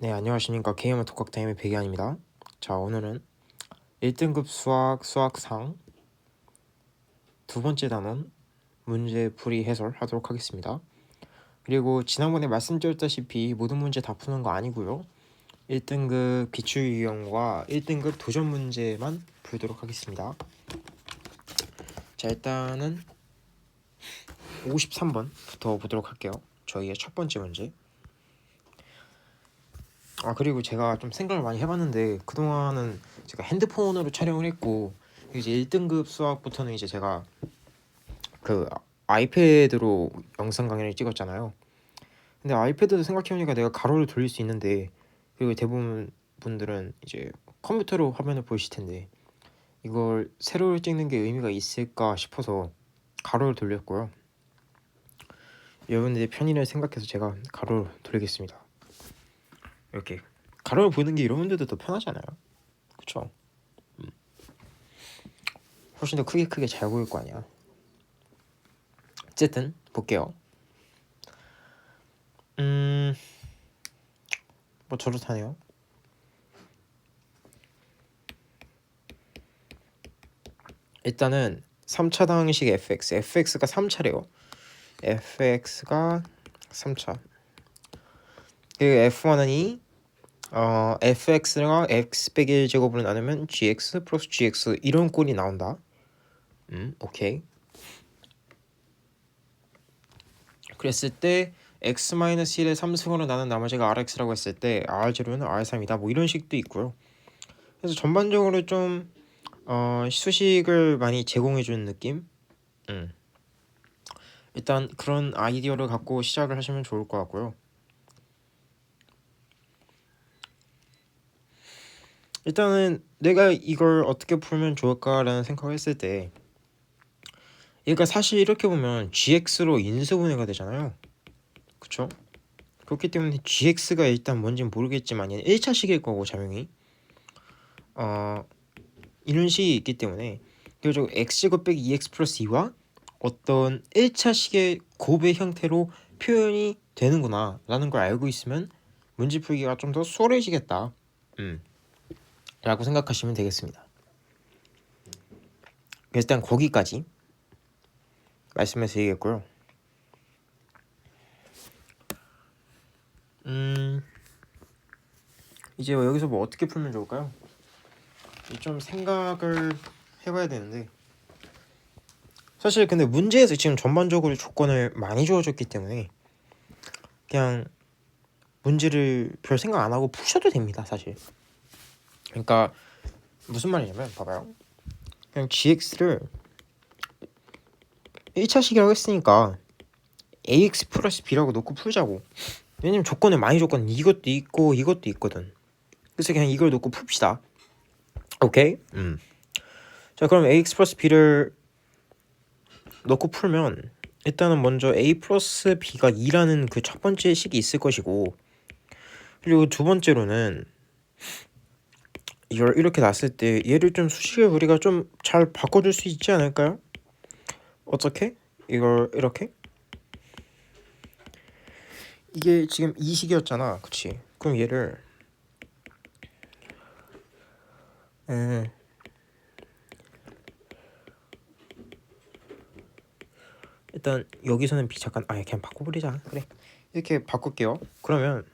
네, 안녕하십니까. 게이머 톡학타임의 백이안입니다. 자, 오늘은 1등급 수학상 두 번째 단원 문제 풀이 해설하도록 하겠습니다. 그리고 지난번에 말씀드렸다시피 모든 문제 다 푸는 거 아니고요. 1등급 비추 유형과 1등급 도전 문제만 풀도록 하겠습니다. 자, 일단은 53번부터 보도록 할게요. 저희의 첫 번째 문제. 그리고 제가 좀 생각을 많이 해봤는데 그동안은 제가 핸드폰으로 촬영을 했고 이제 1등급 수학부터는 이제 제가 그 아이패드로 영상 강의를 찍었잖아요. 근데 아이패드도 생각해보니까 내가 가로를 돌릴 수 있는데, 그리고 대부분 분들은 이제 컴퓨터로 화면을 보실 텐데 이걸 세로를 찍는 게 의미가 있을까 싶어서 가로를 돌렸고요. 여러분들의 편의를 생각해서 제가 가로를 돌리겠습니다. 이렇게 가로를 보는 게 여러분들도 더 편하잖아요. 그쵸? 훨씬 더 크게 잘 보일 거 아니야. 어쨌든 볼게요. 뭐 저렇다네요. 일단은 3차 방식 fx가 3차래요. fx가 3차. 그 f1은 fx가 x 빼기 1제곱으로 나누면 gx 플러스 gx 이런 꼴이 나온다. 오케이. 그랬을 때 x-1의 3승으로 나눈 나머지가 rx라고 했을 때 r0는 r3이다. 뭐 이런 식도 있고요. 그래서 전반적으로 좀 수식을 많이 제공해주는 느낌? 일단 그런 아이디어를 갖고 시작을 하시면 좋을 것 같고요. 일단은 내가 이걸 어떻게 풀면 좋을까라는 생각을 했을 때, 얘가 사실 이렇게 보면 gx로 인수분해가 되잖아요. 그쵸? 그렇기 때문에 gx가 일단 뭔지는 모르겠지만 얘는 1차식일 거고 자명이 이런 식이 있기 때문에 결국 x제곱 빼기 2x 플러스 2와 어떤 1차식의 곱의 형태로 표현이 되는구나 라는 걸 알고 있으면 문제 풀기가 좀 더 수월해지겠다 라고 생각하시면 되겠습니다. 일단 거기까지 말씀을 드리겠고요. 이제 여기서 뭐 어떻게 풀면 좋을까요? 좀 생각을 해봐야 되는데, 사실 근데 문제에서 지금 전반적으로 조건을 많이 주어졌기 때문에 그냥 문제를 별 생각 안 하고 푸셔도 됩니다, 사실. 그러니까 무슨 말이냐면 봐봐요. 그냥 gx를 1차식이라고 했으니까 ax 플러스 b라고 놓고 풀자고. 왜냐면 많이 조건은 이것도 있고 이것도 있거든. 그래서 그냥 이걸 놓고 풉시다. 오케이? 자, 그럼 ax 플러스 b를 넣고 풀면 일단은 먼저 a 플러스 b가 2라는 그 첫 번째 식이 있을 것이고, 그리고 두 번째로는 이걸 이렇게 놨을 때 얘를 좀 수식을 우리가 좀 잘 바꿔줄 수 있지 않을까요? 어떻게? 이걸 이렇게? 이게 지금 이 식이었잖아, 그치? 그럼 얘를 일단 여기서는 b 잠깐 그냥 바꿔버리자. 그래, 이렇게 바꿀게요. 그러면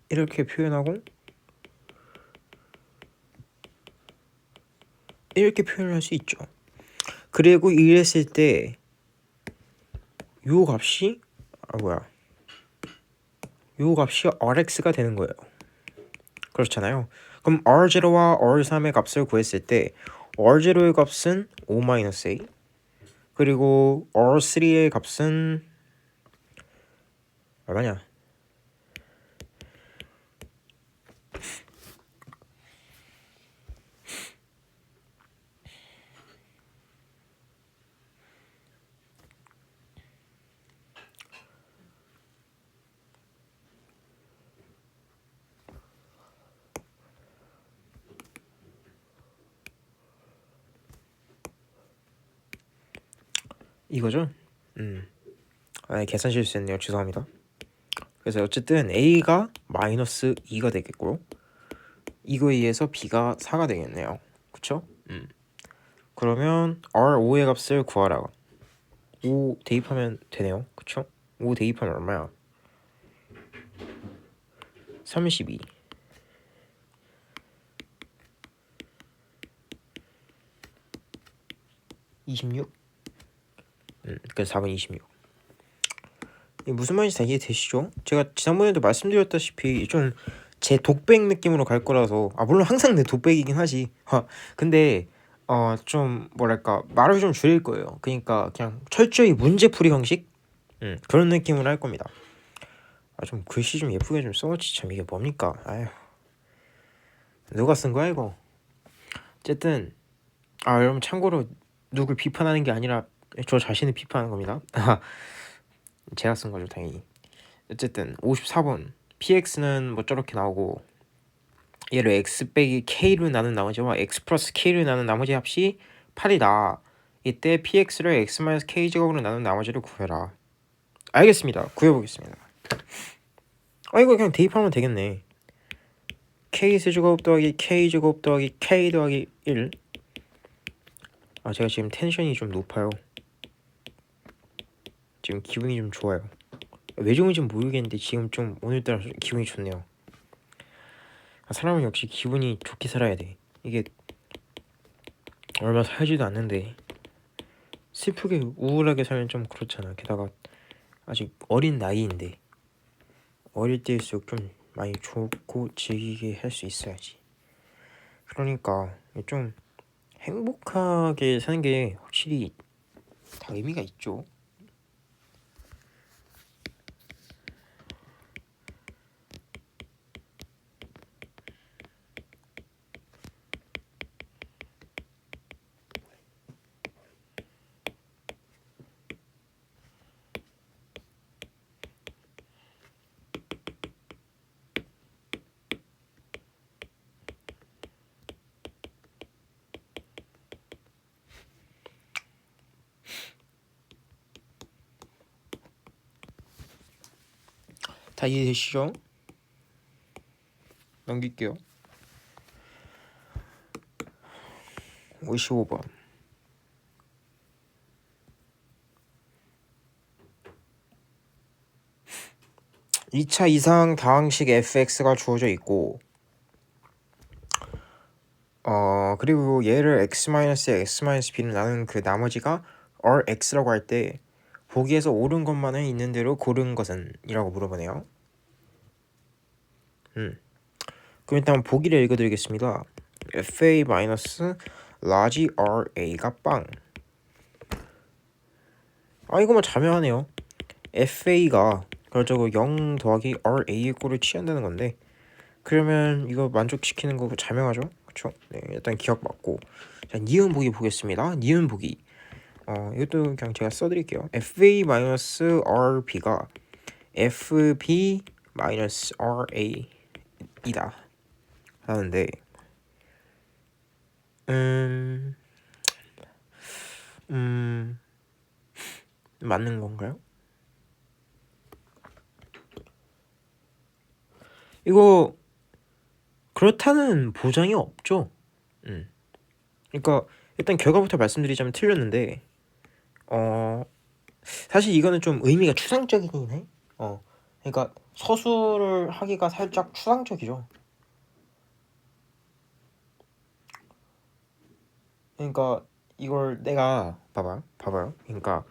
이렇게 표현하고 이렇게 표현을 할 수 있죠. 그리고 이랬을 때 요 값이 요 값이 rx가 되는 거예요. 그렇잖아요. 그럼 r0와 r3의 값을 구했을 때 r0의 값은 5-a, 그리고 r3의 값은 얼마냐? 이거죠? 계산 실수했네요. 죄송합니다. 그래서 어쨌든 a가 마이너스 2가 되겠고 이거에 의해서 b가 4가 되겠네요. 그쵸? 그러면 R5의 값을 구하라. 5 대입하면 되네요. 그쵸? 5 대입하면 얼마야? 32 26 그래서 4번 26. 이게 무슨 말인지 다 이해되시죠? 제가 지난번에도 말씀드렸다시피 좀 제 독백 느낌으로 갈 거라서 물론 항상 내 독백이긴 하지. 근데 좀 뭐랄까 말을 좀 줄일 거예요. 그러니까 그냥 철저히 문제풀이 형식 그런 느낌으로 할 겁니다. 좀 글씨 좀 예쁘게 좀 써놓지 참 이게 뭡니까? 아휴 누가 쓴 거야 이거? 어쨌든 여러분 참고로 누굴 비판하는 게 아니라 저 자신을 비판하는 겁니다. 제가 쓴 거죠 당연히. 어쨌든 54번 px는 뭐 저렇게 나오고 얘를 x 빼기 k로 나눈 나머지와 x 플러스 k로 나눈 나머지 합이 8이다. 이때 px를 x 마이너스 k 제곱으로 나눈 나머지를 구해라. 알겠습니다. 구해보겠습니다. 이거 그냥 대입하면 되겠네. k 세제곱 더하기 k 제곱 더하기 k 더하기 1. 제가 지금 텐션이 좀 높아요. 지금 기분이 좀 좋아요. 왜 좋은지 모르겠는데 지금 좀 오늘따라 기분이 좋네요. 사람은 역시 기분이 좋게 살아야 돼. 이게 얼마 살지도 않는데 슬프게 우울하게 살면 좀 그렇잖아. 게다가 아직 어린 나이인데 어릴 때일수록 좀 많이 좋고 즐기게 할 수 있어야지. 그러니까 좀 행복하게 사는 게 확실히 다 의미가 있죠. 다 이해되시죠? 넘길게요. 55번 2차 이상 다항식 fx가 주어져 있고 그리고 얘를 x-b를 나눈 그 나머지가 rx라고 할 때 보기에서 옳은 것만은 있는 대로 고른 것은? 이라고 물어보네요. 그럼 일단 보기를 읽어드리겠습니다. fa-large ra가 빵. 이거만 자명하네요. fa가 그렇죠 0 더하기 ra의 꼴을 취한다는 건데 그러면 이거 만족시키는 거 자명하죠? 그쵸? 네, 일단 기억 맞고. 자, 니은 보기 보겠습니다. 니은 보기. 이것도 그냥 제가 써드릴게요. fa-rb가 fb-ra이다 하는데 맞는 건가요? 이거 그렇다는 보장이 없죠. 그러니까 일단 결과부터 말씀드리자면 틀렸는데 사실 이거는 좀 의미가 추상적이긴 해. 그러니까 서술을 하기가 살짝 추상적이죠. 그러니까 이걸 내가 봐봐요. 그러니까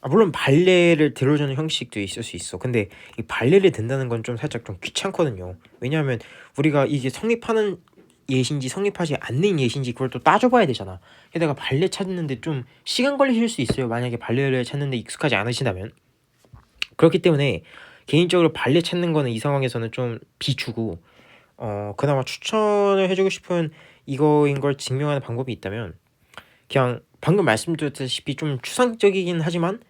물론 발레를 들어주는 형식도 있을 수 있어. 근데 이 발레를 든다는 건 좀 살짝 좀 귀찮거든요. 왜냐하면 우리가 이게 성립하는 예신지 성립하지 않는 예신지 그걸 또 따져봐야 되잖아. 게다가 발레 찾는데 좀 시간 걸리실 수 있어요. 만약에 발레를 찾는데 익숙하지 않으시다면. 그렇기 때문에 개인적으로 발레 찾는 거는 이 상황에서는 좀 비추고 그나마 추천을 해주고 싶은 이거인 걸 증명하는 방법이 있다면 그냥 방금 말씀드렸다시피 좀 추상적이긴 하지만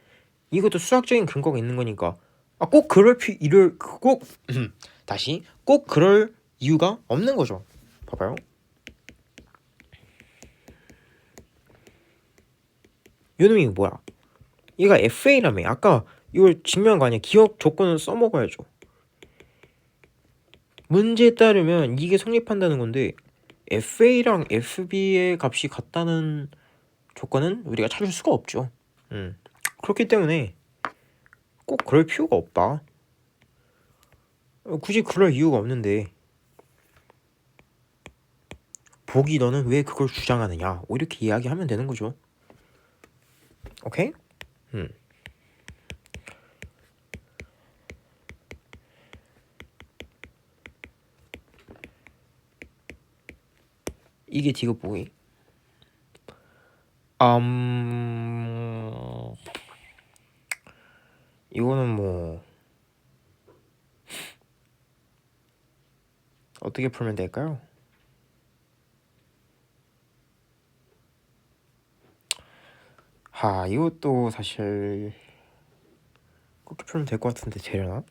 이것도 수학적인 근거가 있는 거니까 꼭 그럴 다시 꼭 그럴 이유가 없는 거죠. 봐봐요. 요놈이 뭐야? 얘가 FA라며. 아까 이걸 증명한 거 아니야. 기억 조건은 써먹어야죠. 문제에 따르면 이게 성립한다는 건데 FA랑 FB의 값이 같다는 조건은 우리가 찾을 수가 없죠. 그렇기 때문에 꼭 그럴 필요가 없다. 굳이 그럴 이유가 없는데 보기 너는 왜 그걸 주장하느냐 이렇게 이야기하면 되는 거죠. 오케이? 이게 디귿 보기. 이거는 뭐 어떻게 풀면 될까요? 이것도 사실 그렇게 풀면 될 것 같은데 되려나?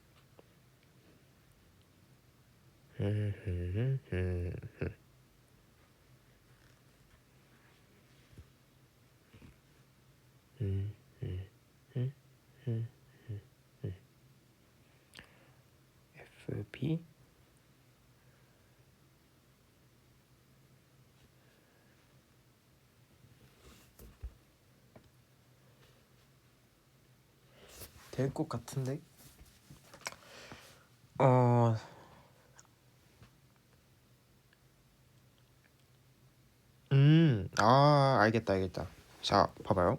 FB 될 것 같은데. 알겠다. 자, 봐봐요.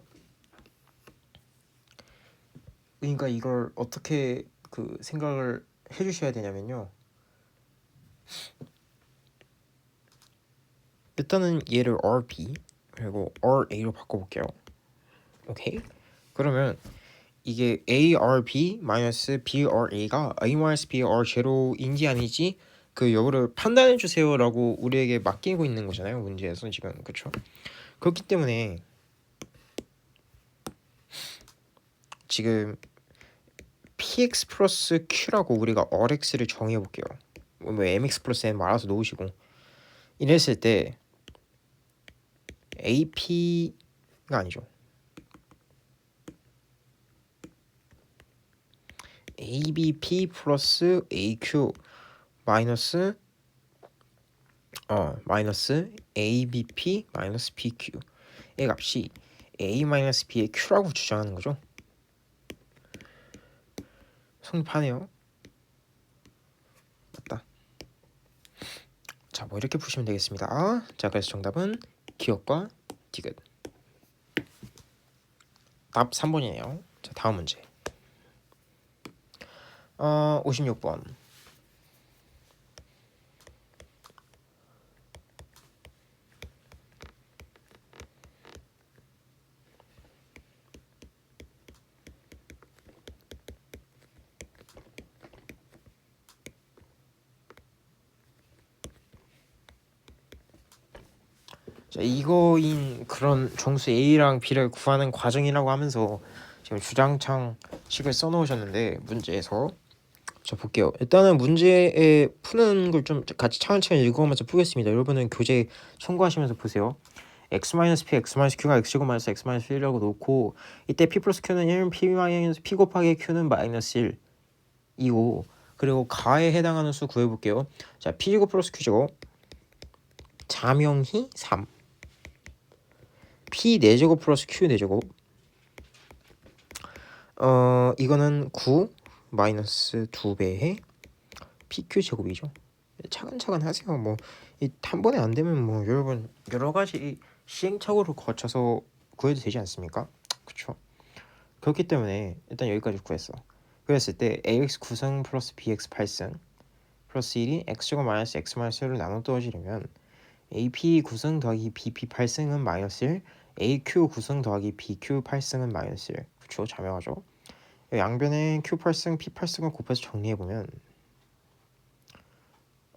그러니까 이걸 어떻게 그 생각을 해주셔야 되냐면요. 일단은 얘를 RB 그리고 RA로 바꿔볼게요. 오케이? 그러면 이게 ARB 마이너스 BRA가 A 마이너스 BR 제로인지 아니지 그 여부를 판단해 주세요라고 우리에게 맡기고 있는 거잖아요. 문제에서 지금 그렇죠? 그렇기 때문에 지금 px 플러스 q라고 우리가 rx를 정해 볼게요. 뭐 mx 플러스 n 말아서 놓으시고 이랬을 때 ap가 아니죠. abp 플러스 aq 마이너스 abp 마이너스 bq의 값이 a 마이너스 b의 q라고 주장하는 거죠. 성립하네요. 맞다. 자, 뭐 이렇게 푸시면 되겠습니다. 자, 그래서 정답은 기억과 디귿. 답 3번이네요. 자, 다음 문제. 56번. 자, 이거인 그런 정수 A랑 B를 구하는 과정이라고 하면서 지금 주장창 식을 써놓으셨는데 문제에서 자 볼게요. 일단은 문제에 푸는 걸 좀 같이 차근차근 읽어가면서 푸겠습니다. 여러분은 교재 참고하시면서 보세요. x-p, x-q가 x제곱 마이너스 x-1이라고 놓고 이때 p 플러스 q는 1, p 곱하기 q는 마이너스 1이고 그리고 가에 해당하는 수 구해볼게요. 자, p제곱 플러스 q제곱 자명히 3 p 4제곱 플러스 q 4제곱 이거는 9 마이너스 2배의 pq 제곱이죠. 차근차근 하세요. 뭐 한 번에 안 되면 뭐 여러분 여러 가지 시행착오를 거쳐서 구해도 되지 않습니까? 그렇죠. 그렇기 때문에 일단 여기까지 구했어. 그랬을 때 ax 9승 플러스 bx 8승 플러스 1이 x제곱 마이너스 x 마이너스 1을 나눠 떨어지려면 AP 9승 더하기 BP 8승은 마이너스 1, AQ 9승 더하기 BQ 8승은 마이너스 1. 그쵸? 자명하죠? 양변에 Q 8승, P 8승을 곱해서 정리해보면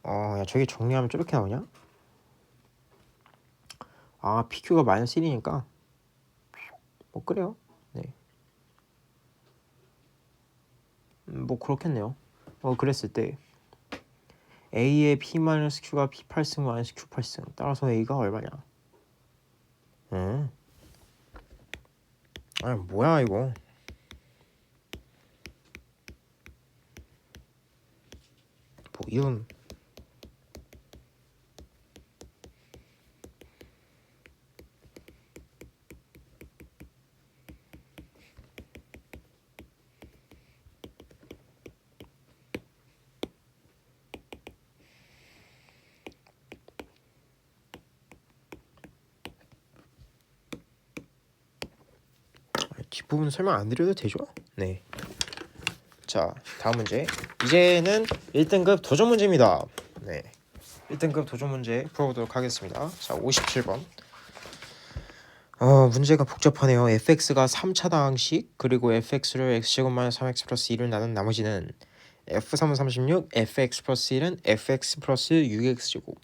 야 저게 정리하면 저렇게 나오냐? PQ가 마이너스 1이니까 뭐 그래요. 네. 뭐 그렇겠네요. 그랬을 때 A의 P 마이너스 Q가 P 8승 마이너스 Q 8승 따라서 A가 얼마냐? 아 뭐야 이거. 뭐 이런. 뒷부분 설명 안 드려도 되죠? 네. 자, 다음 문제. 이제는 1등급 도전 문제입니다. 네. 1등급 도전 문제 풀어보도록 하겠습니다. 자, 57번. 문제가 복잡하네요. fx가 3차당식 그리고 fx를 x-3x 플러스 1을 나눈 나머지는 f3은 36, fx 플러스 1은 fx 플러스 6x제곱.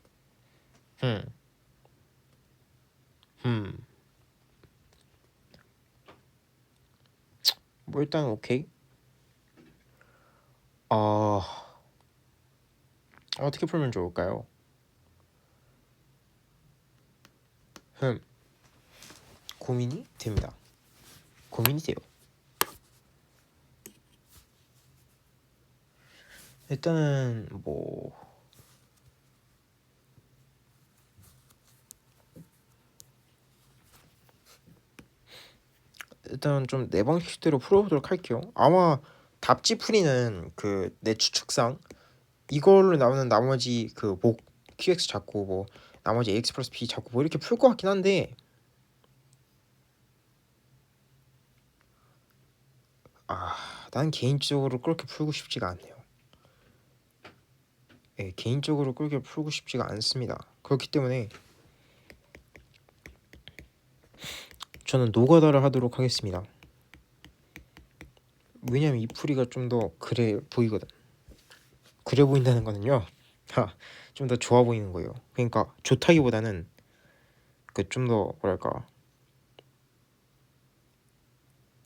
뭐 일단 오케이. 어떻게 풀면 좋을까요? 고민이 됩니다. 고민이 돼요. 일단은 뭐 일단 좀 내 방식대로 풀어보도록 할게요. 아마 답지풀이는 그 내 추측상 이걸로 나오는 나머지 그 목 QX 잡고 뭐 나머지 AX 플러스 B 잡고 뭐 이렇게 풀 것 같긴 한데 난 개인적으로 그렇게 풀고 싶지가 않네요. 네, 개인적으로 그렇게 풀고 싶지가 않습니다. 그렇기 때문에 저는 노가다를 하도록 하겠습니다. 왜냐면 이 풀이가 좀 더 그래 보이거든. 그래 보인다는 거는요. 좀 더 좋아 보이는 거예요. 그러니까 좋다기보다는 그 좀 더 뭐랄까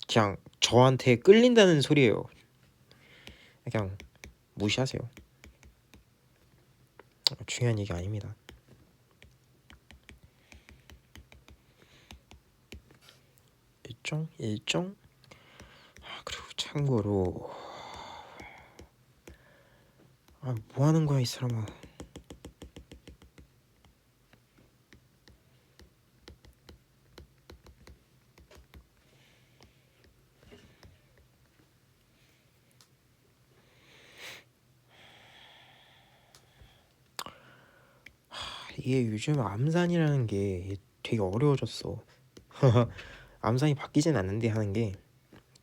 그냥 저한테 끌린다는 소리예요. 그냥 무시하세요. 중요한 얘기 아닙니다. 일정. 그리고 참고로 뭐 하는 거야 이 사람아. 이게 요즘 암산이라는 게 되게 어려워졌어. 암산이 바뀌진 않는데 하는 게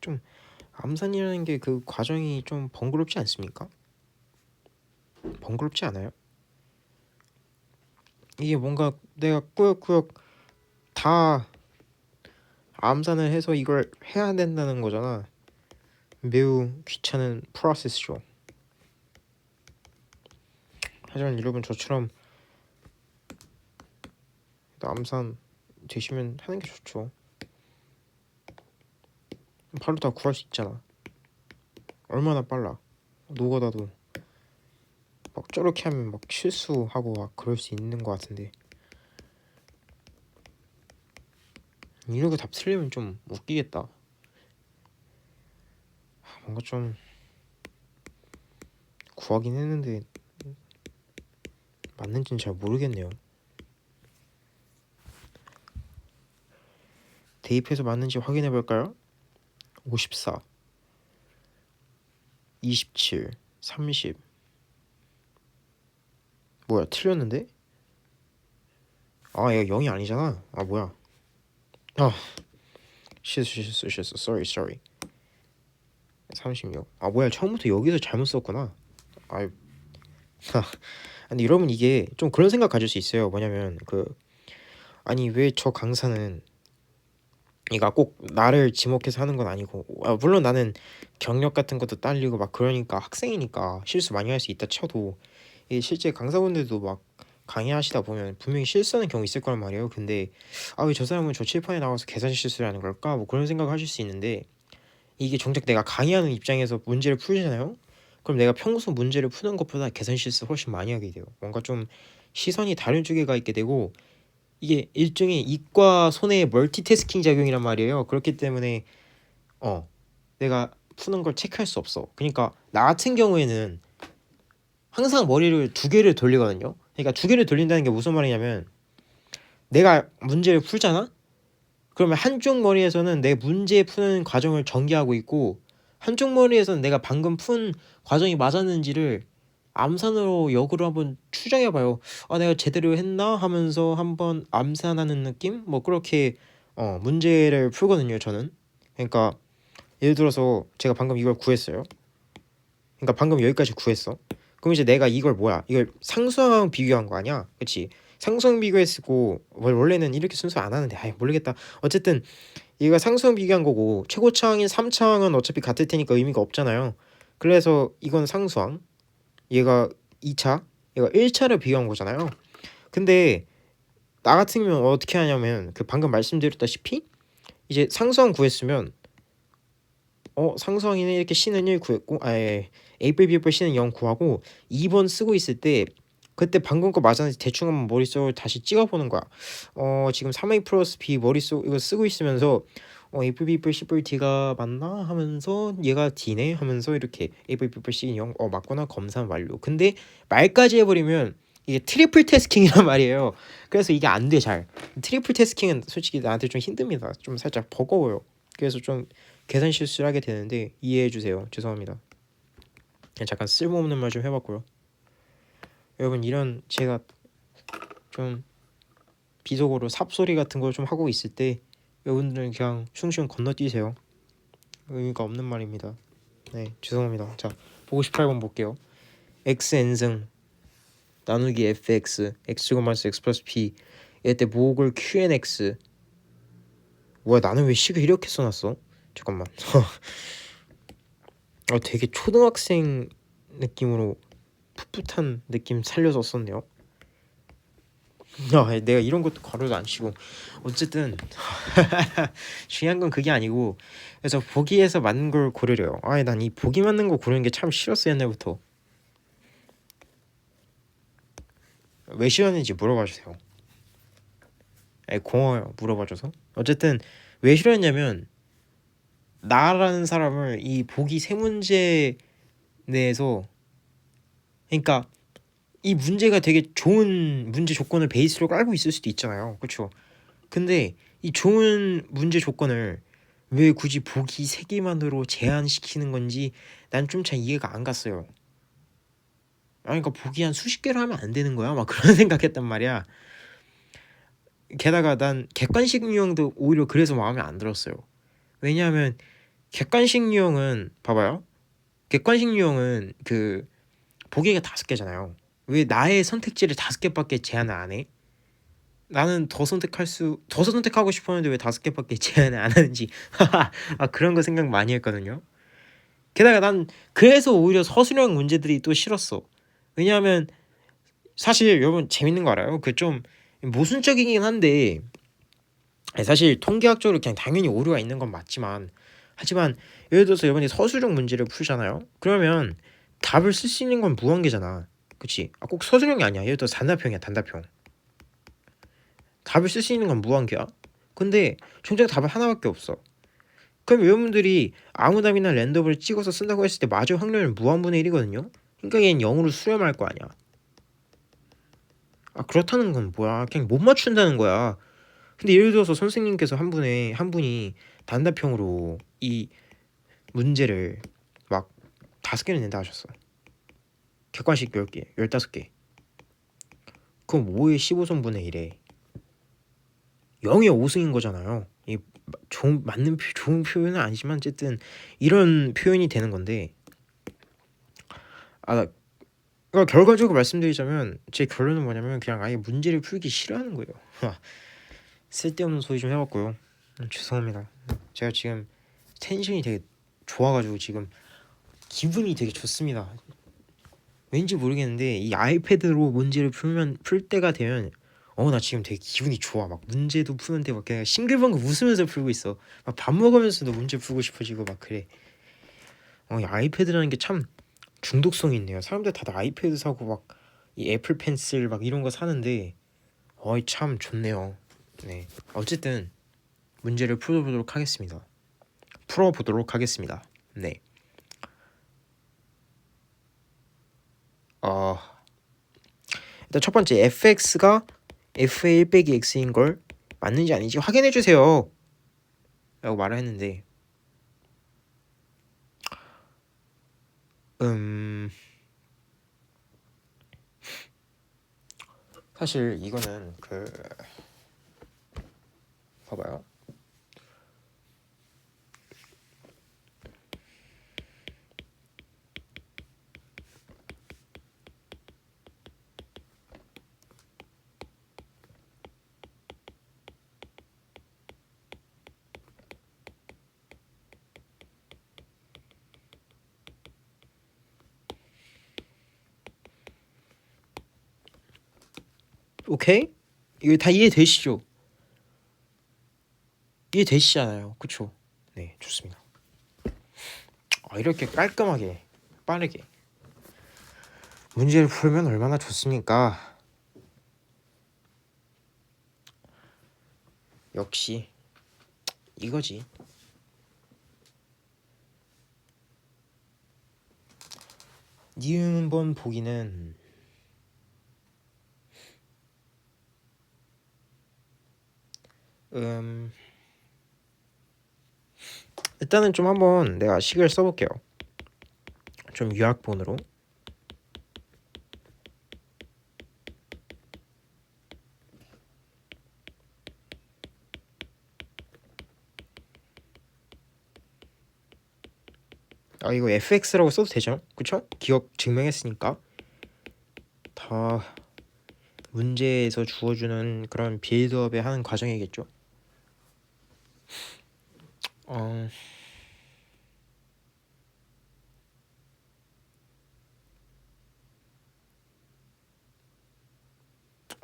좀 암산이라는 게 그 과정이 좀 번거롭지 않습니까? 번거롭지 않아요? 이게 뭔가 내가 꾸역꾸역 다 암산을 해서 이걸 해야 된다는 거잖아. 매우 귀찮은 프로세스죠. 하지만 여러분 저처럼 암산 되시면 하는 게 좋죠. 바로 다 구할 수 있잖아. 얼마나 빨라. 노가다도 막 저렇게 하면 막 실수하고 막 그럴 수 있는 것 같은데 이런 거 답 틀리면 좀 웃기겠다. 뭔가 좀 구하긴 했는데 맞는지는 잘 모르겠네요. 대입해서 맞는지 확인해 볼까요? 54 27 30 뭐야 틀렸는데? 얘가 0이 아니잖아. 뭐야. 실수 sorry 36 뭐야 처음부터 여기서 잘못 썼구나. 아이 근데 여러분 이게 좀 그런 생각 가질 수 있어요. 뭐냐면 아니 왜 저 강사는 그러니까 꼭 나를 지목해서 하는 건 아니고 물론 나는 경력 같은 것도 딸리고 막 그러니까 학생이니까 실수 많이 할 수 있다 쳐도 이게 실제 강사분들도 막 강의하시다 보면 분명히 실수하는 경우 있을 거란 말이에요. 근데 왜 저 사람은 저 칠판에 나와서 계산 실수를 하는 걸까? 뭐 그런 생각을 하실 수 있는데 이게 정작 내가 강의하는 입장에서 문제를 풀잖아요. 그럼 내가 평소 문제를 푸는 것보다 계산 실수 훨씬 많이 하게 돼요. 뭔가 좀 시선이 다른 쪽에 가 있게 되고 이게 일종의 이과 손해의 멀티태스킹 작용이란 말이에요. 그렇기 때문에 내가 푸는 걸 체크할 수 없어. 그러니까 나 같은 경우에는 항상 머리를 두 개를 돌리거든요. 그러니까 두 개를 돌린다는 게 무슨 말이냐면 내가 문제를 풀잖아? 그러면 한쪽 머리에서는 내 문제 푸는 과정을 전개하고 있고 한쪽 머리에서는 내가 방금 푼 과정이 맞았는지를 암산으로 역으로 한번 추정해봐요. 내가 제대로 했나 하면서 한번 암산하는 느낌? 뭐 그렇게 문제를 풀거든요, 저는. 그러니까 예를 들어서 제가 방금 이걸 구했어요. 그러니까 방금 여기까지 구했어. 그럼 이제 내가 이걸 이걸 상수항 비교한 거 아니야? 그치? 상수항 비교했고 원래는 이렇게 순서 안 하는데 모르겠다. 어쨌든 얘가 상수항 비교한 거고 최고차항인 3차항은 어차피 같을 테니까 의미가 없잖아요. 그래서 이건 상수항, 얘가 2차, 얘가 1차를 비교한 거잖아요. 근데 나 같은 경우는 어떻게 하냐면 그 방금 말씀드렸다시피 이제 상수항 구했으면 상수항이네 이렇게 C는 1 구했고 A+, B+, C는 0 구하고 2번 쓰고 있을 때 그때 방금 거 맞았는지 대충 한번 머릿속을 다시 찍어보는 거야. 지금 3A 플러스 B 머릿속 이거 쓰고 있으면서 A+, B+, C+, D가 맞나 하면서 얘가 D네 하면서 이렇게 A+, B+, C 0 맞구나 검사 완료. 근데 말까지 해버리면 이게 트리플 태스킹이란 말이에요. 그래서 이게 안 돼 잘. 트리플 태스킹은 솔직히 나한테 좀 힘듭니다. 좀 살짝 버거워요. 그래서 좀 계산 실수를 하게 되는데 이해해 주세요. 죄송합니다. 그냥 잠깐 쓸모없는 말 좀 해봤고요. 여러분 이런 제가 좀 비속어로 삽소리 같은 걸 좀 하고 있을 때 여러분들은 그냥 슝슝 건너뛰세요. 의미가 없는 말입니다. 네, 죄송합니다. 자, 보고 18번 볼게요. x n승 나누기 fx x제곱 마이너스 x 플러스 b 이때 모글 qnx. 뭐야, 나는 왜 식을 이렇게 써놨어? 잠깐만. 되게 초등학생 느낌으로 풋풋한 느낌 살려서 썼네요. 내가 이런 것도 가로도 안 치고 어쨌든 중요한 건 그게 아니고 그래서 보기에서 맞는 걸 고르래요. 난 이 보기 맞는 거 고르는 게 참 싫었어 옛날부터. 왜 싫었는지 물어봐 주세요. 고마워요 물어봐줘서. 어쨌든 왜 싫었냐면 나라는 사람을 이 보기 세 문제 내에서 그러니까 이 문제가 되게 좋은 문제 조건을 베이스로 깔고 있을 수도 있잖아요. 그렇죠? 근데 이 좋은 문제 조건을 왜 굳이 보기 세 개만으로 제한시키는 건지 난 좀 잘 이해가 안 갔어요. 그러니까 보기 한 수십 개로 하면 안 되는 거야? 막 그런 생각했단 말이야. 게다가 난 객관식 유형도 오히려 그래서 마음에 안 들었어요. 왜냐하면 객관식 유형은 봐봐요. 객관식 유형은 그 보기가 5개잖아요. 왜 나의 선택지를 5개밖에 제한을 안 해? 나는 더 선택하고 싶었는데 왜 5개밖에 제한을 안 하는지 그런 거 생각 많이 했거든요. 게다가 난 그래서 오히려 서술형 문제들이 또 싫었어. 왜냐하면 사실 여러분 재밌는 거 알아요? 그 좀 모순적이긴 한데 사실 통계학적으로 그냥 당연히 오류가 있는 건 맞지만 하지만 예를 들어서 여러분이 서술형 문제를 풀잖아요. 그러면 답을 쓸 수 있는 건 무한계잖아. 그치? 꼭 서술형이 아니야. 예를 들어서 단답형이야. 단답형. 답을 쓸 수 있는 건 무한계야. 근데 정작 답은 하나밖에 없어. 그럼 여러분들이 아무 답이나 랜덤을 찍어서 쓴다고 했을 때 맞을 확률은 무한분의 1이거든요. 그러니까 얘는 0으로 수렴할 거 아니야. 그렇다는 건 뭐야? 그냥 못 맞춘다는 거야. 근데 예를 들어서 선생님께서 한 분이 단답형으로 이 문제를 막 5개를 낸다 하셨어. 객관식 10개, 15개. 그럼 5의 15승분의 1에 0의 5승인 거잖아요. 이 좋은 표현은 아니지만 어쨌든 이런 표현이 되는 건데 그러니까 결과적으로 말씀드리자면 제 결론은 뭐냐면 그냥 아예 문제를 풀기 싫어하는 거예요. 쓸데없는 소리 좀 해봤고요. 죄송합니다. 제가 지금 텐션이 되게 좋아가지고 지금 기분이 되게 좋습니다. 왠지 모르겠는데 이 아이패드로 문제를 풀 때가 되면 나 지금 되게 기분이 좋아. 막 문제도 푸는데 막 그냥 싱글벙글 웃으면서 풀고 있어. 막 밥 먹으면서도 문제 풀고 싶어지고 막 그래. 이 아이패드라는 게 참 중독성이 있네요. 사람들 다들 아이패드 사고 막 이 애플 펜슬 막 이런 거 사는데 어이 참 좋네요. 네. 어쨌든 문제를 풀어보도록 하겠습니다. 네. 어, 일단 첫 번째 fx가 f의 1 빼기 x인 걸 맞는지 아닌지 확인해 주세요. 라고 말을 했는데 사실 이거는 봐봐요. 오케이? 이거 다 이해되시죠? 이해되시잖아요. 그쵸? 네, 좋습니다. 이렇게 깔끔하게 빠르게 문제를 풀면 얼마나 좋습니까? 역시 이거지. 니은번 보기는 일단은 좀 한번 내가 식을 써볼게요. 좀 유학본으로. 이거 fx라고 써도 되죠? 그쵸? 기억 증명했으니까 다 문제에서 주어주는 그런 빌드업에 하는 과정이겠죠.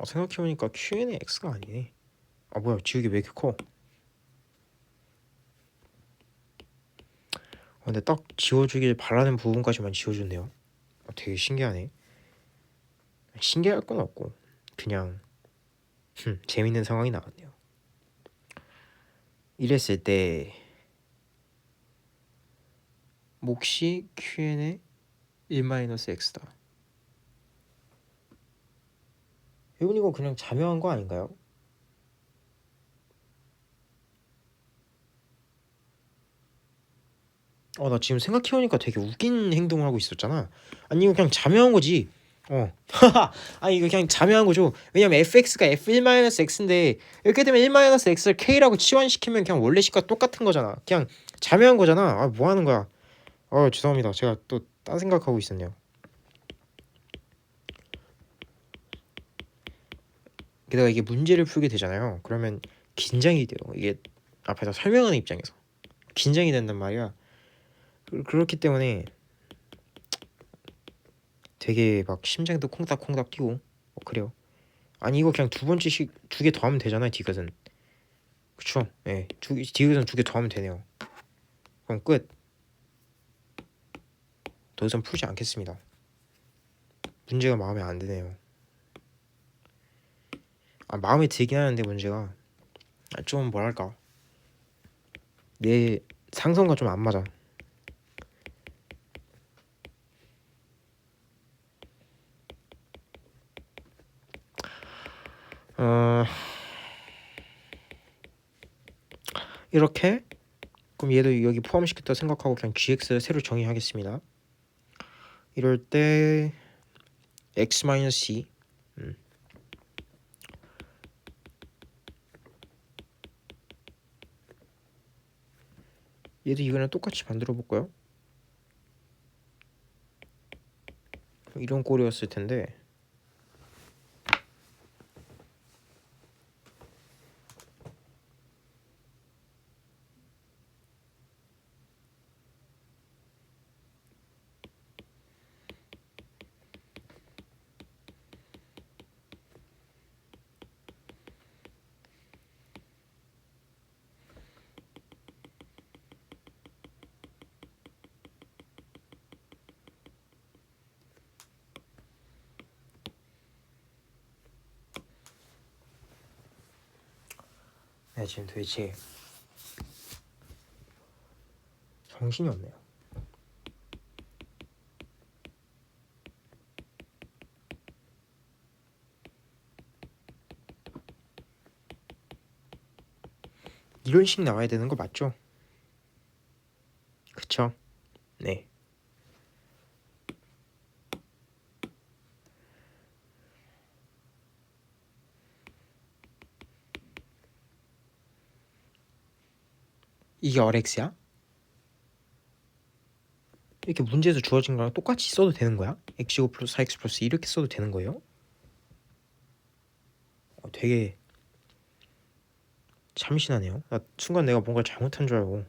생각해보니까 Q&A X가 아니네. 뭐야 지우개 왜 이렇게 커? 근데 딱 지워주길 바라는 부분까지만 지워줬네요. 되게 신기하네. 신기할 건 없고 그냥 재밌는 상황이 나왔네요. 이랬을 때 몫이 Qn의 1-x다. 여러분 이거 그냥 자명한 거 아닌가요? 나 지금 생각해보니까 되게 웃긴 행동을 하고 있었잖아. 아니 이거 그냥 자명한 거지. 아니 이거 그냥 자명한 거죠. 왜냐면 fx가 f1-x인데 이렇게 되면 1-x를 k라고 치환시키면 그냥 원래 식과 똑같은 거잖아. 그냥 자명한 거잖아. 뭐 하는 거야. 죄송합니다. 제가 또 딴 생각하고 있었네요. 게다가 이게 문제를 풀게 되잖아요. 그러면 긴장이 돼요. 이게 앞에서 설명하는 입장에서 긴장이 된단 말이야. 그렇기 때문에 되게 막 심장도 콩닥콩닥 뛰고 그래요. 아니 이거 그냥 두 개 더 하면 되잖아요. 디귿은. 그쵸? 예. 디귿은 2개 더 하면 되네요. 그럼 끝. 더 이상 풀지 않겠습니다. 문제가 마음에 안 드네요. 마음에 들긴 하는데 문제가 좀 뭐랄까 내 상성과 좀 안 맞아. 이렇게 그럼 얘도 여기 포함시켰다 생각하고 그냥 gx를 새로 정의하겠습니다. 이럴 때 x-c 얘도 이거랑 똑같이 만들어 볼까요? 이런 꼴이었을 텐데 지금 도대체 정신이 없네요. 이런 식 나와야 되는 거 맞죠? 그쵸? 네. 이게 RX야? 이렇게 문제에서 주어진 거랑 똑같이 써도 되는 거야? X제곱 플러스 4X 플러스 이렇게 써도 되는 거예요? 되게 참신하네요. 나 순간 내가 뭔가 잘못한 줄 알고.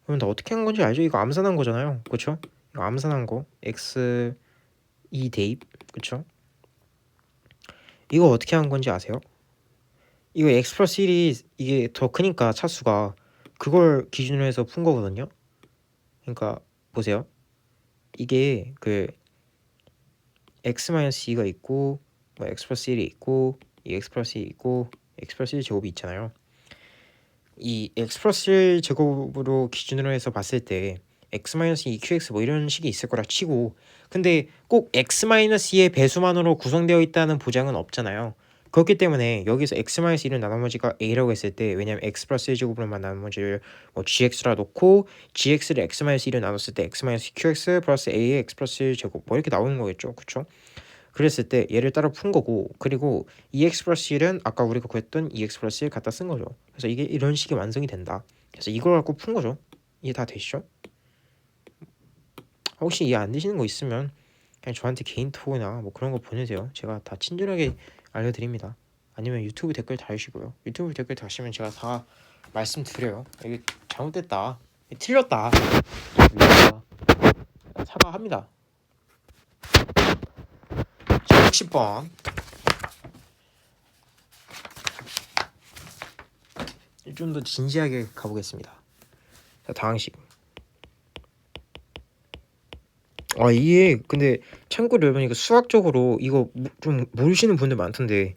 그럼 나 어떻게 한 건지 알죠? 이거 암산한 거잖아요. 그쵸? 이거 암산한 거 X 2 대입 그쵸? 이거 어떻게 한 건지 아세요? 이거 X 플러스 1이 이게 더 크니까 차수가 그걸 기준으로 해서 푼 거거든요. 그러니까 보세요. 이게 그 x-2가 있고 뭐 x 플러스 1이 있고 이 x 플러스 1이 있고 x 플러스 1 제곱이 있잖아요. 이 x 플러스 1 제곱으로 기준으로 해서 봤을 때 x-2 qx 뭐 이런 식이 있을 거라 치고 근데 꼭 x-2의 배수만으로 구성되어 있다는 보장은 없잖아요. 그렇기 때문에 여기서 x-1은 나머지가 a라고 했을 때 왜냐면 x 플러스 1 제곱으로만 나머지를 뭐 gx라 놓고 gx를 x-1로 나눴을 때 x-qx 플러스 a의 x 플러스 1 제곱 뭐 이렇게 나오는 거겠죠. 그쵸? 그랬을 때 얘를 따로 푼 거고 그리고 EX 플러스 1은 아까 우리가 구했던 EX 플러스 1 갖다 쓴 거죠. 그래서 이게 이런 식이 완성이 된다. 그래서 이걸 갖고 푼 거죠. 이해 다 되시죠? 혹시 이해 안 되시는 거 있으면 그냥 저한테 개인 톡이나 뭐 그런 거 보내세요. 제가 다 친절하게 알려드립니다. 아니면 유튜브 댓글 달으시고요. 유튜브 댓글 다시면 제가 다 말씀드려요. 이게 잘못됐다. 틀렸다. 미안하다. 사과합니다. 60번 좀 더 진지하게 가보겠습니다. 자, 다항식. 이게 근데 참고로 여러분 이거 수학적으로 이거 좀 모르시는 분들 많던데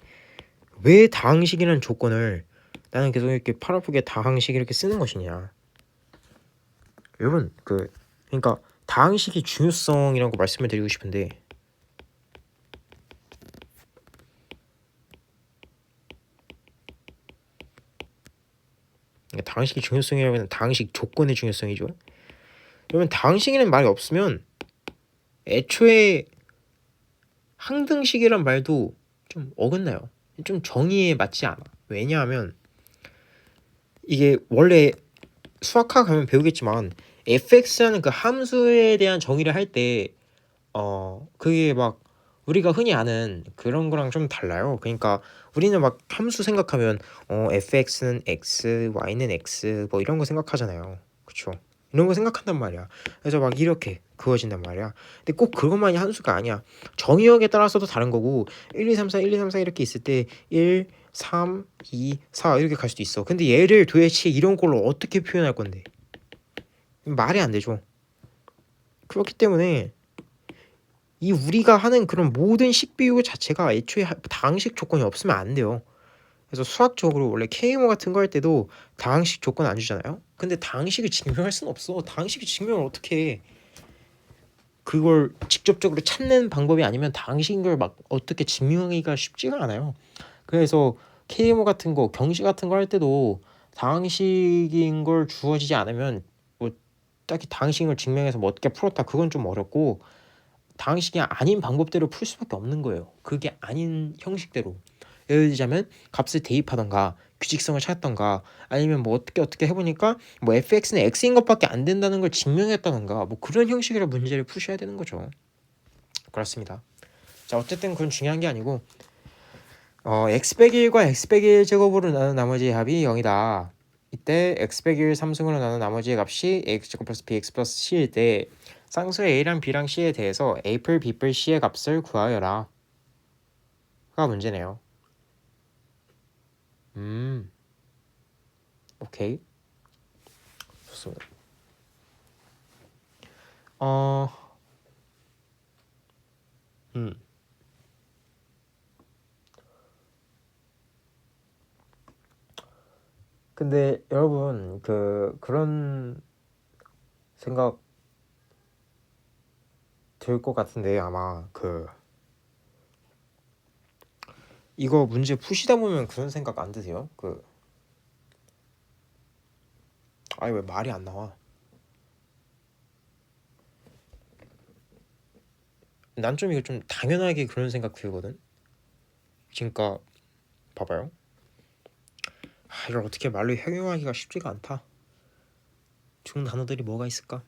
왜 다항식이라는 조건을 나는 계속 이렇게 팔 아프게 다항식 이렇게 쓰는 것이냐. 여러분 그러니까 다항식의 중요성이라고 말씀을 드리고 싶은데 그러니까 다항식의 중요성이라면 다항식 조건의 중요성이죠. 여러분 다항식이라는 말이 없으면 애초에 항등식이란 말도 좀 어긋나요. 좀 정의에 맞지 않아. 왜냐하면 이게 원래 수학학 가면 배우겠지만 fx라는 그 함수에 대한 정의를 할 때 그게 막 우리가 흔히 아는 그런 거랑 좀 달라요. 그러니까 우리는 막 함수 생각하면 fx는 x, y는 x 뭐 이런 거 생각하잖아요. 그쵸? 이런 거 생각한단 말이야. 그래서 막 이렇게 그어진단 말이야. 근데 꼭 그것만이 함수가 아니야. 정의역에 따라서도 다른 거고 1, 2, 3, 4, 1, 2, 3, 4 이렇게 있을 때 1, 3, 2, 4 이렇게 갈 수도 있어. 근데 얘를 도대체 이런 걸로 어떻게 표현할 건데? 말이 안 되죠. 그렇기 때문에 이 우리가 하는 그런 모든 식비유 자체가 애초에 다항식 조건이 없으면 안 돼요. 그래서 수학적으로 원래 K모 같은 거 할 때도 다항식 조건 안 주잖아요. 근데 다항식을 증명할 수는 없어. 다항식을 증명을 어떻게 해? 그걸 직접적으로 찾는 방법이 아니면 다항식인 걸 막 어떻게 증명하기가 쉽지가 않아요. 그래서 K모 같은 거, 경시 같은 거 할 때도 다항식인 걸 주어지지 않으면 뭐 딱히 다항식인 걸 증명해서 뭐 어떻게 풀었다 그건 좀 어렵고 다항식이 아닌 방법대로 풀 수밖에 없는 거예요. 그게 아닌 형식대로. 예를 들자면 값을 대입하던가 규칙성을 찾던가 아니면 뭐 어떻게 해보니까 뭐 fx는 x인 것밖에 안 된다는 걸 증명했다던가 뭐 그런 형식으로 문제를 푸셔야 되는 거죠. 그렇습니다. 자 어쨌든 그건 중요한 게 아니고 x 100일과 x 100일 제곱으로 나눈 나머지의 합이 0이다. 이때 x 100일 3승으로 나눈 나머지의 값이 ax 제곱 플러스 bx 플러스 c일 때 쌍수의 a랑 b랑 c에 대해서 a뿔 b뿔 c의 값을 구하여라 가 문제네요. 오케이 좋습니다. 어, 음, 근데 여러분 그런 생각 들 것 같은데 아마 이거 문제 푸시다 보면 그런 생각 안 드세요? 아니 왜 말이 안 나와? 난 좀 이거 좀 당연하게 그런 생각 들거든. 그러니까 봐봐요. 이걸 어떻게 말로 형용하기가 쉽지가 않다. 좋은 단어들이 뭐가 있을까?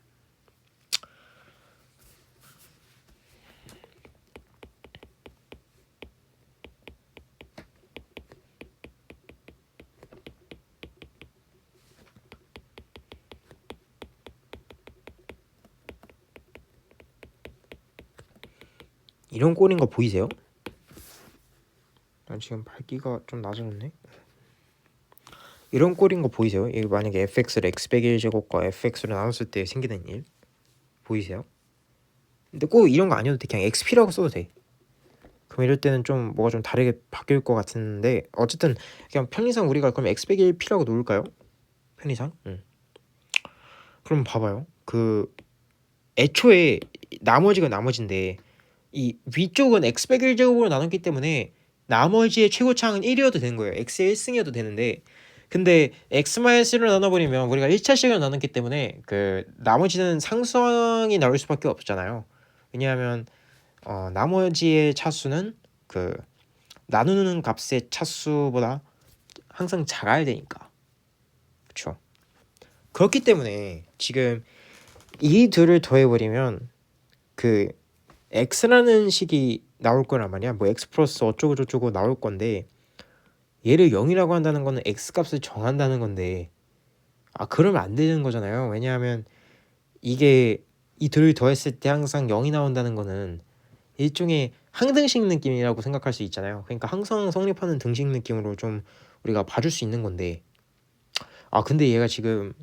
이런 꼴인 거 보이세요? 난 지금 밝기가 좀 낮아졌네. 이런 꼴인 거 보이세요? 이게 만약에 fx를 x 빼기 1제곱과 fx를 나눴을 때 생기는 일 보이세요? 근데 꼭 이런 거 아니어도 돼. 그냥 xp라고 써도 돼. 그럼 이럴 때는 좀 뭐가 좀 다르게 바뀔 것 같은데 어쨌든 그냥 편의상 우리가 그럼 x 빼기 1p라고 놓을까요? 편의상? 응. 그럼 봐봐요. 애초에 나머지가 나머지인데 이 위쪽은 x 빼기 1제곱으로 나눴기 때문에 나머지의 최고차항은 1이어도 되는 거예요. x의 1승이어도 되는데 근데 x-1로 나눠버리면 우리가 1차식을 나눴기 때문에 나머지는 상수항이 나올 수밖에 없잖아요. 왜냐하면 나머지의 차수는 나누는 값의 차수보다 항상 작아야 되니까. 그렇죠. 그렇기 때문에 지금 이 둘을 더해버리면 x라는 식이 나올 거란 말이야. 뭐 x 플러스 어쩌고 저쩌고 나올 건데 얘를 0이라고 한다는 거는 x 값을 정한다는 건데 그러면 안 되는 거잖아요. 왜냐하면 이게 이 둘을 더했을 때 항상 0이 나온다는 거는 일종의 항등식 느낌이라고 생각할 수 있잖아요. 그러니까 항상 성립하는 등식 느낌으로 좀 우리가 봐줄 수 있는 건데 근데 얘가 지금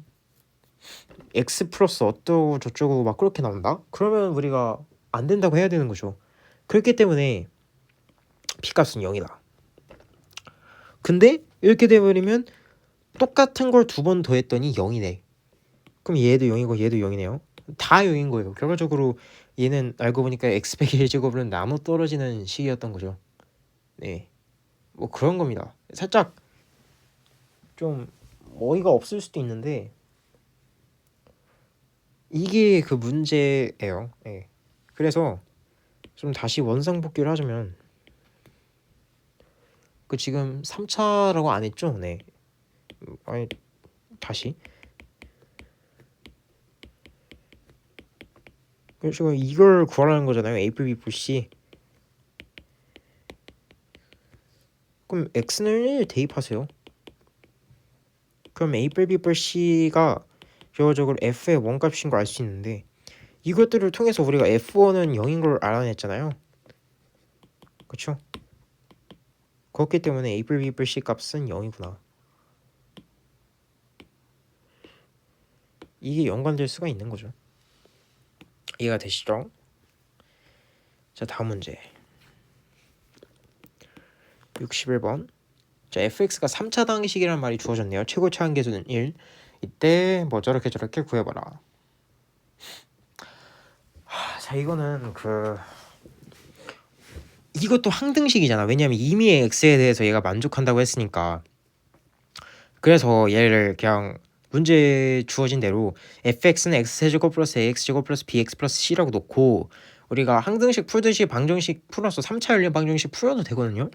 x 플러스 어쩌고 저쩌고 막 그렇게 나온다? 그러면 우리가 안 된다고 해야 되는 거죠. 그렇기 때문에 p값은 0이다. 근데 이렇게 돼버리면 똑같은 걸 두 번 더했더니 0이네. 그럼 얘도 0이고 얘도 0이네요. 다 0인 거예요. 결과적으로 얘는 알고 보니까 x 빼기 1제곱은 나눠 떨어지는 식이었던 거죠. 네, 뭐 그런 겁니다. 살짝 좀 어이가 없을 수도 있는데 이게 그 문제예요. 네. 그래서 좀 다시 원상복귀를 하자면 지금 3차라고 안 했죠? 네. 아니 다시 지금 이걸 구하라는 거잖아요. A 플 B 플 C. 그럼 x는 1 대입하세요. 그럼 A 플 B 플 C가 결과적으로 f의 원값인 걸 알 수 있는데 이것들을 통해서 우리가 f1은 0인 걸 알아냈잖아요. 그렇죠? 그렇기 때문에 A 플 B 플 C 값은 0이구나. 이게 연관될 수가 있는 거죠. 이해가 되시죠? 자, 다음 문제 61번. 자, fx가 3차 방식이라는 말이 주어졌네요. 최고차 한계수는 1. 이때 뭐 저렇게 구해봐라. 자, 이거는 이것도 항등식이잖아. 왜냐면 이미 x에 대해서 얘가 만족한다고 했으니까. 그래서 얘를 그냥 문제 주어진 대로 fx는 x제곱 플러스 ax제곱 플러스 bx 플러스 c라고 놓고 우리가 항등식 풀듯이 방정식 풀어서 3차 연립 방정식 풀어도 되거든요.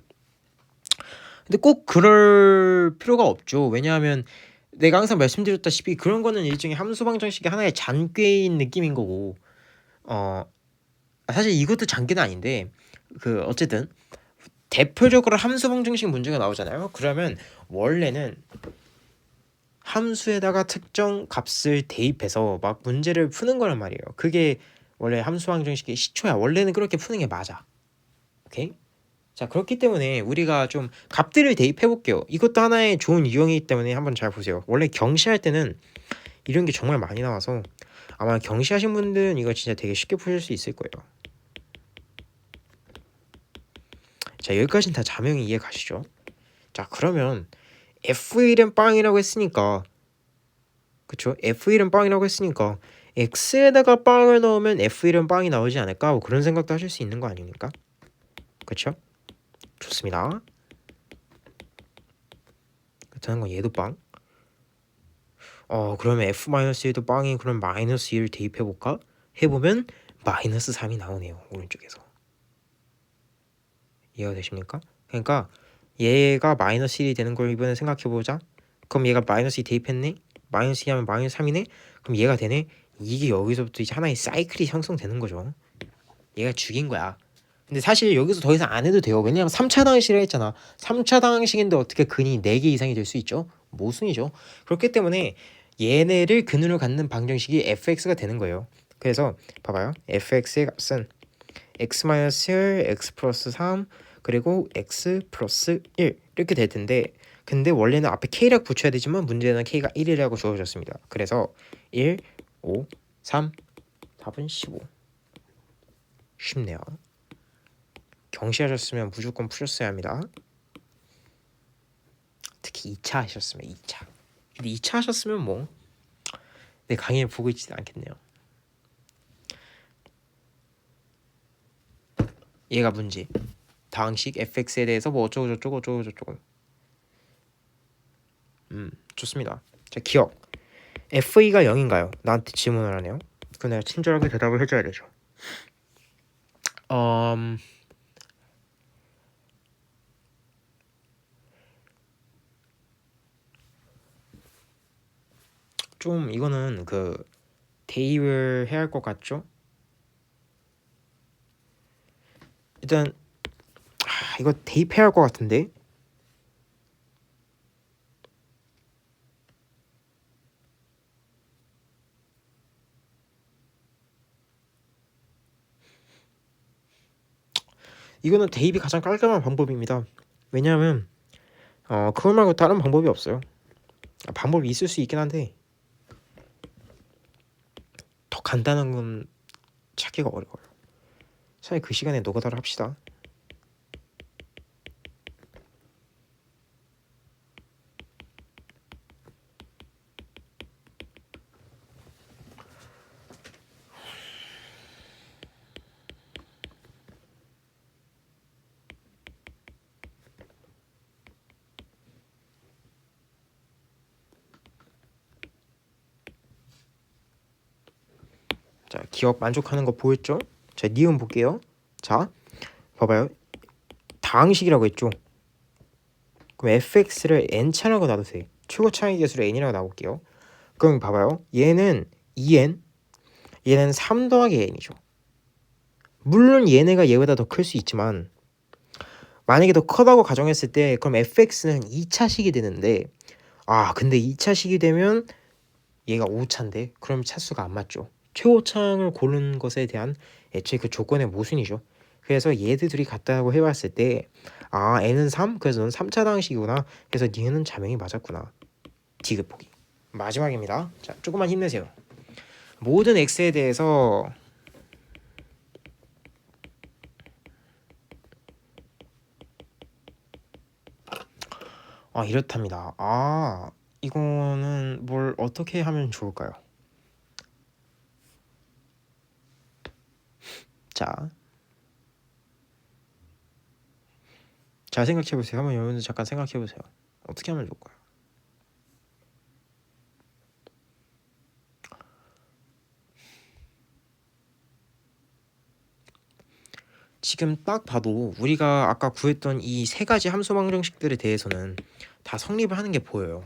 근데 꼭 그럴 필요가 없죠. 왜냐하면 내가 항상 말씀드렸다시피 그런 거는 일종의 함수 방정식의 하나의 잔꾀인 느낌인 거고 사실 이것도 잔꾀는 아닌데 어쨌든 대표적으로 함수 방정식 문제가 나오잖아요. 그러면 원래는 함수에다가 특정 값을 대입해서 막 문제를 푸는 거란 말이에요. 그게 원래 함수 방정식의 시초야. 원래는 그렇게 푸는 게 맞아. 오케이? 자, 그렇기 때문에 우리가 좀 값들을 대입해 볼게요. 이것도 하나의 좋은 유형이기 때문에 한번 잘 보세요. 원래 경시할 때는 이런 게 정말 많이 나와서 아마 경시하신 분들은 이거 진짜 되게 쉽게 푸실 수 있을 거예요. 자, 여기까지는 다 자명히 이해 가시죠? 자, 그러면 F1은 빵이라고 했으니까 그쵸? F1은 빵이라고 했으니까 X에다가 빵을 넣으면 F1은 빵이 나오지 않을까? 뭐 그런 생각도 하실 수 있는 거 아닙니까? 그쵸? 좋습니다. 그렇다는 건 얘도 빵. 그러면 F-1도 빵이 그럼 마이너스 1 대입해볼까? 해보면 마이너스 3이 나오네요. 오른쪽에서. 이해가 되십니까? 그러니까 얘가 마이너스 1이 되는 걸 이번에 생각해보자. 그럼 얘가 마이너스 2 대입했네? 마이너스 2 하면 마이너스 3이네? 그럼 얘가 되네? 이게 여기서부터 이제 하나의 사이클이 형성되는 거죠. 얘가 죽인 거야. 근데 사실 여기서 더 이상 안 해도 돼요. 왜냐면 3차 방식이라 했잖아. 3차 방식인데 어떻게 근이 4개 이상이 될 수 있죠? 모순이죠. 그렇기 때문에 얘네를 근으로 갖는 방정식이 fx가 되는 거예요. 그래서 봐봐요. fx의 값은 x-1, x 플러스 3 그리고 x 플러스 1 이렇게 될 텐데 근데 원래는 앞에 k라고 붙여야 되지만 문제는 k가 1이라고 주어졌습니다. 그래서 1, 5, 3, 답은 15. 쉽네요. 경시하셨으면 무조건 푸셨어야 합니다. 특히 2차 하셨으면 2차. 근데 2차 하셨으면 뭐 내 강의를 보고 있지도 않겠네요. 얘가 문제. 다항식 fx에 대해서 뭐 어쩌고 저쩌고 어쩌고 저쩌고. 좋습니다. 자, 기억. f가 0인가요? 나한테 질문을 하네요. 그럼 내가 친절하게 대답을 해줘야 되죠. 좀 이거는 그 대입을 해야 할 것 같죠? 일단 이거 대입해야 할 것 같은데. 이거는 대입이 가장 깔끔한 방법입니다. 왜냐하면 그걸 말고 다른 방법이 없어요. 방법이 있을 수 있긴 한데 더 간단한 건 찾기가 어려워요. 차라리 그 시간에 노가다를 합시다. 자, 기억 만족하는 거 보였죠? 자, 니은 볼게요. 자, 봐봐요. 다항식이라고 했죠? 그럼 fx를 n차라고 놔두세요. 최고 차이 계수를 n이라고 놔볼게요. 그럼 봐봐요. 얘는 2n, 얘는 3 더하기 n이죠. 물론 얘네가 얘보다 더 클 수 있지만 만약에 더 크다고 가정했을 때 그럼 fx는 2차식이 되는데 근데 2차식이 되면 얘가 5차인데 그럼 차수가 안 맞죠. 최고차항을 고른 것에 대한 애초에 그 조건의 모순이죠. 그래서 얘들 둘이 같다고 해봤을 때 n은 3? 그래서 넌 3차 방식이구나. 그래서 니은 자명이 맞았구나. 디귿 보기. 마지막입니다. 자, 조금만 힘내세요. 모든 x에 대해서 이렇답니다. 이거는 뭘 어떻게 하면 좋을까요? 자, 잘 생각해보세요. 한번 여러분들 잠깐 생각해보세요. 어떻게 하면 좋을까요? 지금 딱 봐도 우리가 아까 구했던 이 세 가지 함수 방정식들에 대해서는 다 성립을 하는 게 보여요.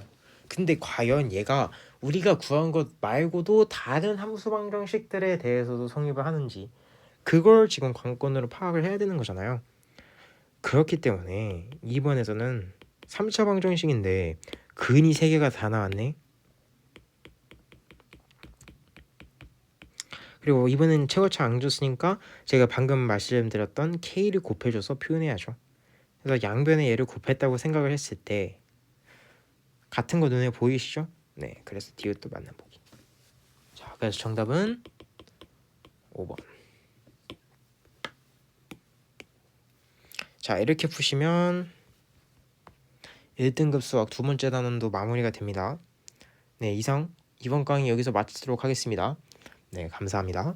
근데 과연 얘가 우리가 구한 것 말고도 다른 함수 방정식들에 대해서도 성립을 하는지 그걸 지금 관건으로 파악을 해야 되는 거잖아요. 그렇기 때문에 이번에서는 3차 방정식인데 근이 3개가 다 나왔네. 그리고 이번엔 최고차 안 줬으니까 제가 방금 말씀드렸던 k를 곱해줘서 표현해야죠. 그래서 양변의 얘를 곱했다고 생각을 했을 때 같은 거 눈에 보이시죠? 네, 그래서 디귿도 맞는 보기. 자, 그래서 정답은 5번. 자, 이렇게 푸시면 1등급 수학 두 번째 단원도 마무리가 됩니다. 네, 이상 이번 강의 여기서 마치도록 하겠습니다. 네, 감사합니다.